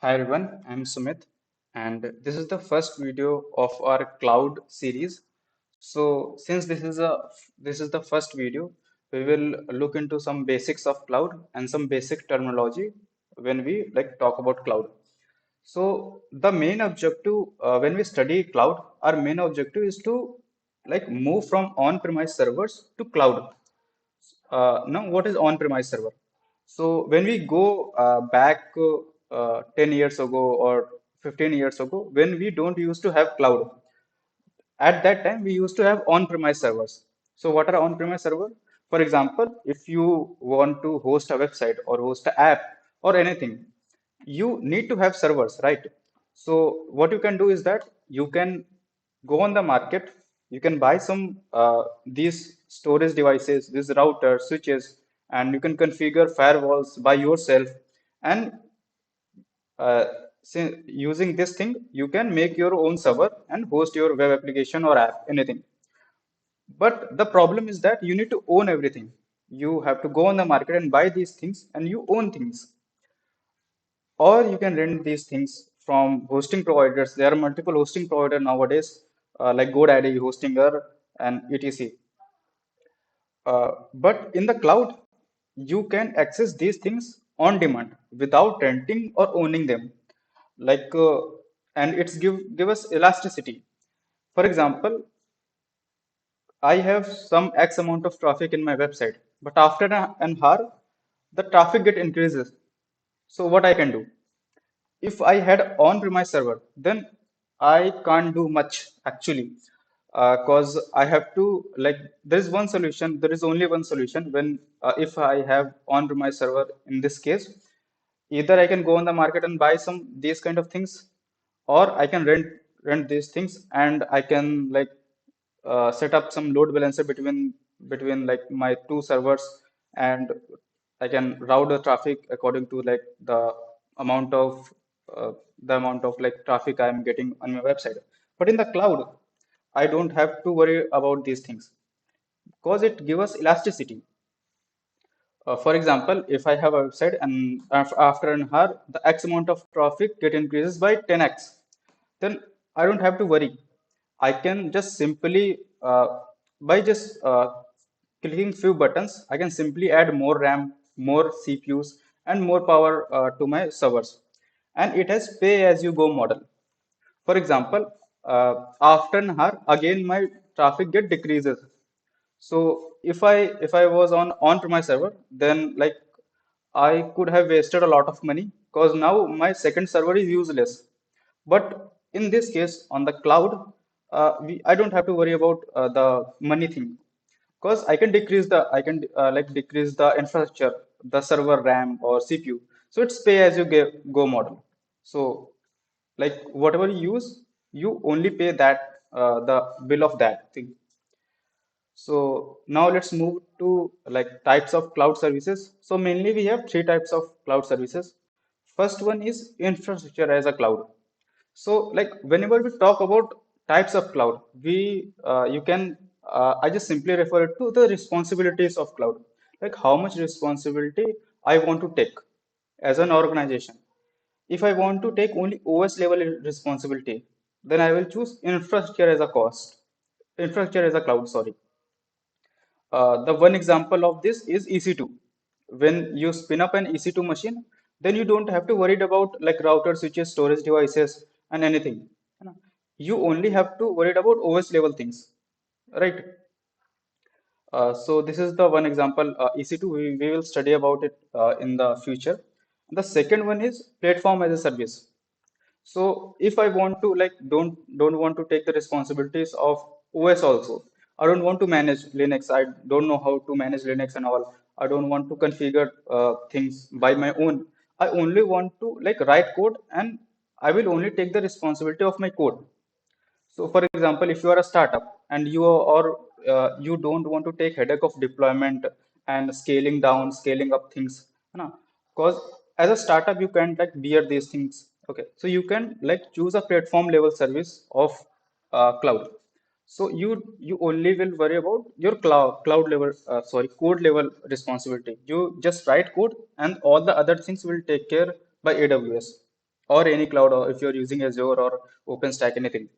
Hi everyone, I'm Sumit, and this is the first video of our cloud series. So, since this is the first video, we will look into some basics of cloud and some basic terminology when we talk about cloud. So, the main objective when we study cloud, our main objective is to move from on-premise servers to cloud. Now, what is on-premise server? So when we go back 10 years ago or 15 years ago, when we don't used to have cloud, at that time we used to have on-premise servers. So what are on-premise server? For example, if you want to host a website or host an app or anything, you need to have servers, right? So what you can do is that you can go on the market, you can buy some these storage devices, these routers, switches, and you can configure firewalls by yourself. And uh, using this thing, you can make your own server and host your web application or app, anything. But the problem is that you need to own everything. You have to go on the market and buy these things, and you own things. Or you can rent these things from hosting providers. There are multiple hosting providers nowadays, like GoDaddy, Hostinger, and etc. But in the cloud, you can access these things on demand without renting or owning them. Like, uh, and it's give us elasticity. For example, I have some X amount of traffic in my website, but after an hour, the traffic get increases. So what I can do? If I had on-premise server, then I can't do much actually, because I have to there is one solution. There is only one solution when if I have on-premise server in this case, either I can go on the market and buy some these kind of things, or I can rent these things and I can set up some load balancer between like my two servers, and I can route the traffic according to amount of the amount of traffic I am getting on my website. But in the cloud, I don't have to worry about these things because it gives us elasticity. For example, if I have a website and after an hour, the X amount of traffic get increases by 10x, then I don't have to worry. I can just simply, by just clicking few buttons, I can simply add more RAM, more CPUs, and more power to my servers. And it has pay as you go model. For example, after an hour, again my traffic get decreases. So if I was on-premise server, then I could have wasted a lot of money because now my second server is useless. But in this case, on the cloud, I don't have to worry about the money thing because I can decrease the infrastructure, the server RAM or CPU. So it's pay as you go model. So whatever you use, you only pay that the bill of that thing. So now let's move to types of cloud services. So mainly we have three types of cloud services. First one is infrastructure as a cloud. So whenever we talk about types of cloud, we you can I just simply refer it to the responsibilities of cloud. Like how much responsibility I want to take as an organization. If I want to take only OS level responsibility, then I will choose infrastructure as a cost. Infrastructure as a cloud, sorry. The one example of this is EC2. When you spin up an EC2 machine, then you don't have to worry about like router switches, storage devices, and anything. है ना? You only have to worry about OS level things, right? So this is the one example, EC2. We will study about it in the future. The second one is platform as a service. So if I want to don't want to take the responsibilities of OS also. I don't want to manage Linux. I don't know how to manage Linux and all. I don't want to configure things by my own. I only want to write code, and I will only take the responsibility of my code. So, for example, if you are a startup and you don't want to take headache of deployment and scaling down, scaling up things, because as a startup you can't bear these things. Okay, so you can choose a platform level service of cloud. So you only will worry about your cloud level, sorry, code level responsibility. You just write code, and all the other things will take care by AWS. or any cloud, or if you're using Azure or OpenStack, anything.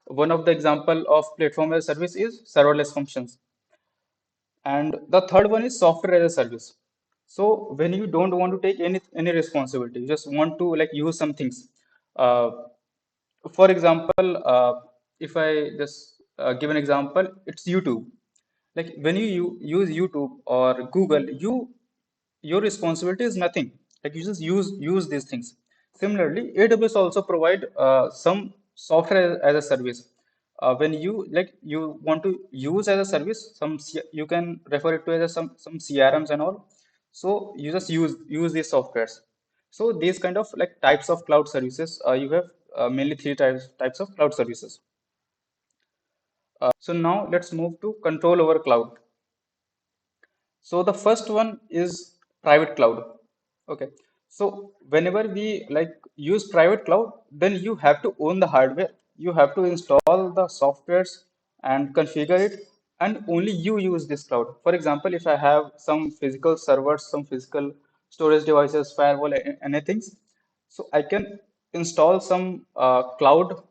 One of the example of platform as a service is serverless functions. And the third one is software as a service. So when you don't want to take any responsibility, you just want to like use some things. Uh, for example, if I just give an example, it's YouTube. Like when you use YouTube or Google, your responsibility is nothing. Like you just use these things. Similarly, AWS also provide some software as a service. When you like you want to use as a service, you can refer it to as some CRMs and all. So you just use these softwares. So these kind of like types of cloud services, you have mainly three types of cloud services. So now let's move to control over cloud. So the first one is private cloud. Okay. So whenever we like use private cloud, then you have to own the hardware. You have to install the softwares and configure it, and only you use this cloud. For example, if I have some physical servers, some physical storage devices, firewall, anything, so I can install some cloud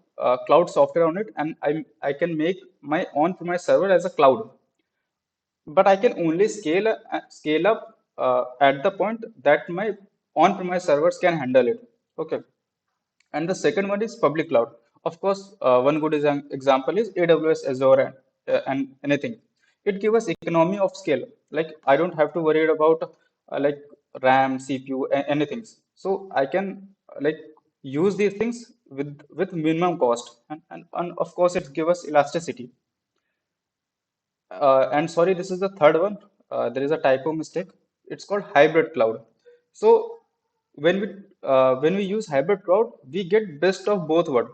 software on it, and I can make my on-premise server as a cloud, but I can only scale up at the point that my on-premise servers can handle it. Okay. And the second one is public cloud. Of course, one good example is AWS, Azure, and anything. It gives us economy of scale. Like I don't have to worry about like RAM, CPU, anything. So I can like use these things with minimum cost, and of course it gives us elasticity. And sorry, this is the third one. There is a typo mistake. It's called hybrid cloud. So when we use hybrid cloud, we get best of both world.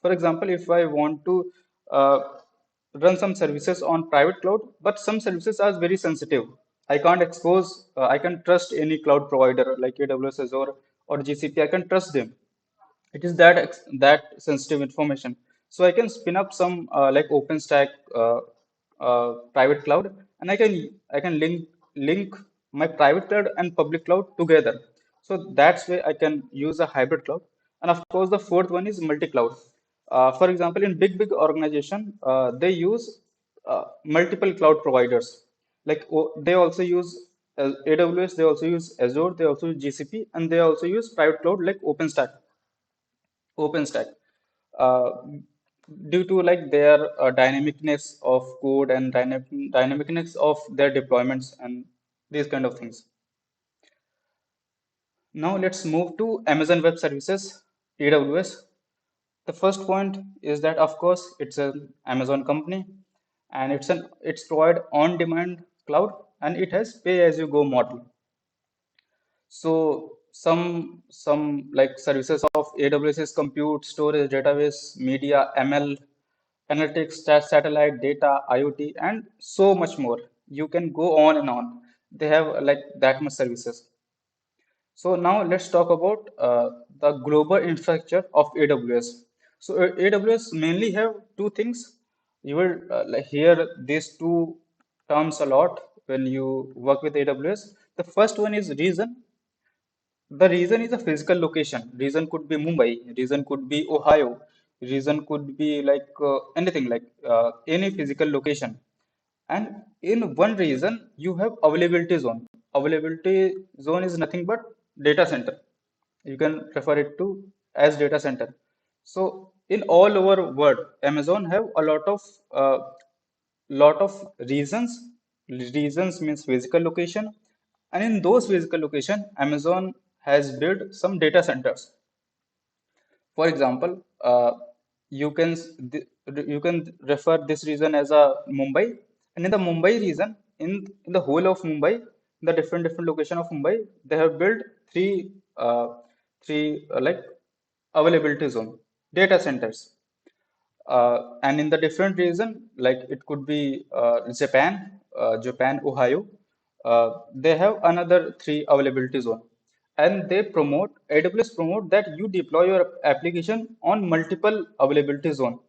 For example, if I want to uh, run some services on private cloud, but some services are very sensitive. I can't expose. I can trust any cloud provider like AWS, Azure, or GCP. I can trust them. It is that sensitive information. So I can spin up some like OpenStack private cloud, and I can link my private cloud and public cloud together. So that's way I can use a hybrid cloud. And of course, the fourth one is multi-cloud. For example, in big organization, they use multiple cloud providers. Like they also use AWS, they also use Azure, they also use GCP, and they also use private cloud like OpenStack, uh, due to like their dynamicness of code and dynamicness of their deployments and these kind of things. Now let's move to Amazon Web Services, AWS. The first point is that of course it's an Amazon company, and it's provide on-demand cloud, and it has pay-as-you-go model. So some like services of AWS is compute, storage, database, media, ML, analytics, satellite data, IoT, and so much more. You can go on and on. They have like that much services. So now let's talk about the global infrastructure of AWS. So AWS mainly have two things. You will like hear these two terms a lot when you work with AWS. The first one is region. The reason is a physical location. Reason could be Mumbai, reason could be Ohio, reason could be like anything, like any physical location. And in one region, you have availability zone. Availability zone is nothing but data center. You can refer it to as data center. So in all over world, Amazon have a uh, lot of reasons. Reasons means physical location, and in those physical location, Amazon has built some data centers. For example, you can refer this region as a Mumbai, and in the Mumbai region, in the whole of Mumbai, the different location of Mumbai, they have built uh, three like availability zone data centers. And in the different region, like it could be Japan, Ohio, they have another three availability zone, and AWS promote that you deploy your application on multiple availability zone.